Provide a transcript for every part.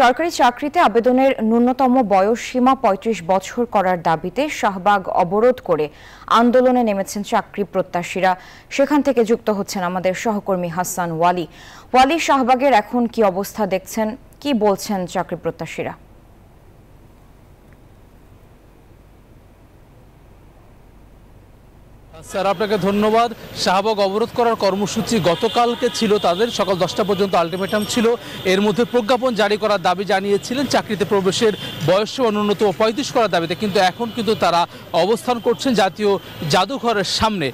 সরকারি চাকরিতে আবেদনের ন্যূনতম বয়স সীমা ৩৫ বছর করার দাবিতে শাহবাগ অবরোধ করে আন্দোলনে নেমেছেন চাকরি প্রত্যাশীরা। সেখান থেকে যুক্ত হচ্ছেন আমাদের সহকর্মী হাসান ওয়ালি। ওয়ালি, শাহবাগের এখন কি অবস্থা দেখছেন, কি বলছেন চাকরি প্রত্যাশীরা? স্যার, আপনাকে ধন্যবাদ। শাহবাগ অবরোধ করার কর্মসূচি গতকালকে ছিল, তাদের সকাল 10টা পর্যন্ত আলটিমেটাম ছিল। এর মধ্যে প্রজ্ঞাপন জারি করার দাবি জানিয়েছিলেন, চাকরিতে প্রবেশের বয়স ন্যূনতম 35 করার দাবিতে। কিন্তু এখন তারা অবস্থান করছেন জাতীয় জাদুঘরের সামনে।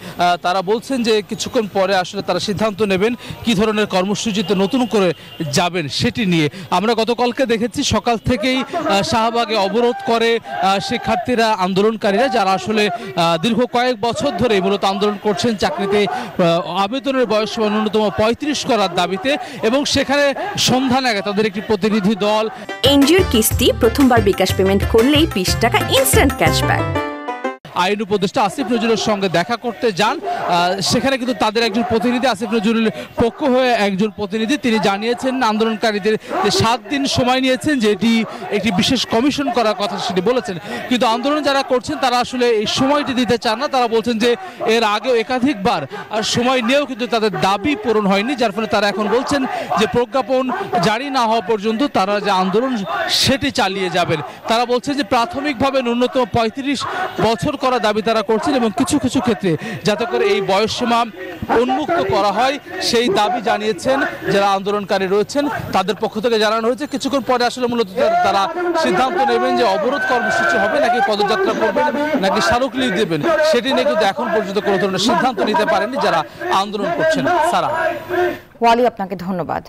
তারা বলছেন যে কিছুক্ষণ পরে আসলে তারা সিদ্ধান্ত নেবেন কি ধরনের কর্মসূচিতে নতুন করে যাবেন সেটি নিয়ে। আমরা গতকালকে দেখেছি সকাল থেকেই শাহবাগে অবরোধ করে শিক্ষার্থীরা, আন্দোলনকারীরা, যারা আসলে দীর্ঘ কয়েক বছর ধরে মূলত আন্দোলন করছেন চাকরিতে আবেদনের বয়স ন্যূনতম 35 করার দাবিতে। এবং সেখানে সন্ধান আগে তাদের একটি প্রতিনিধি দল। এনজিওর কিস্তি প্রথমবার বিকাশ পেমেন্ট করলেই 20 টাকা ইনস্ট্যান্ট ক্যাশব্যাক। আইন উপদেষ্টা আসিফ নজরুলের সঙ্গে দেখা করতে যান। সেখানে কিন্তু তাদের একজন প্রতিনিধি, আসিফ নজরুলের পক্ষ হয়ে একজন প্রতিনিধি, তিনি জানিয়েছেন আন্দোলনকারীদের যে 7 দিন সময় নিয়েছেন, যে এটি একটি বিশেষ কমিশন করার কথা সেটি বলেছেন। কিন্তু আন্দোলন যারা করছেন তারা আসলে এই সময়টি দিতে চান না। তারা বলছেন যে এর আগেও একাধিকবার সময় নিয়েও কিন্তু তাদের দাবি পূরণ হয়নি, যার ফলে তারা এখন বলছেন যে প্রজ্ঞাপন জারি না হওয়া পর্যন্ত তারা যে আন্দোলন সেটি চালিয়ে যাবেন। তারা বলছেন যে প্রাথমিকভাবে ন্যূনতম 35 বছর করার দাবি তারা করছেন এবং কিছু কিছু ক্ষেত্রে যাতে করে এই বয়সসীমা উন্মুক্ত করা হয় সেই দাবি জানিয়েছেন যারা আন্দোলনকারী রয়েছেন। তাদের পক্ষ থেকে জানানো হয়েছে কিছুক্ষণ পরে আসলে মূলত তারা সিদ্ধান্ত নেবেন যে অবরোধ কর্মসূচি হবে নাকি পদযাত্রা করবেন নাকি স্মারকলিপি দেবেন, সেটি নিয়ে কিন্তু এখন পর্যন্ত কোনো ধরনের সিদ্ধান্ত নিতে পারেননি যারা আন্দোলন করছেন। সারা ওয়ালি, আপনাকে ধন্যবাদ।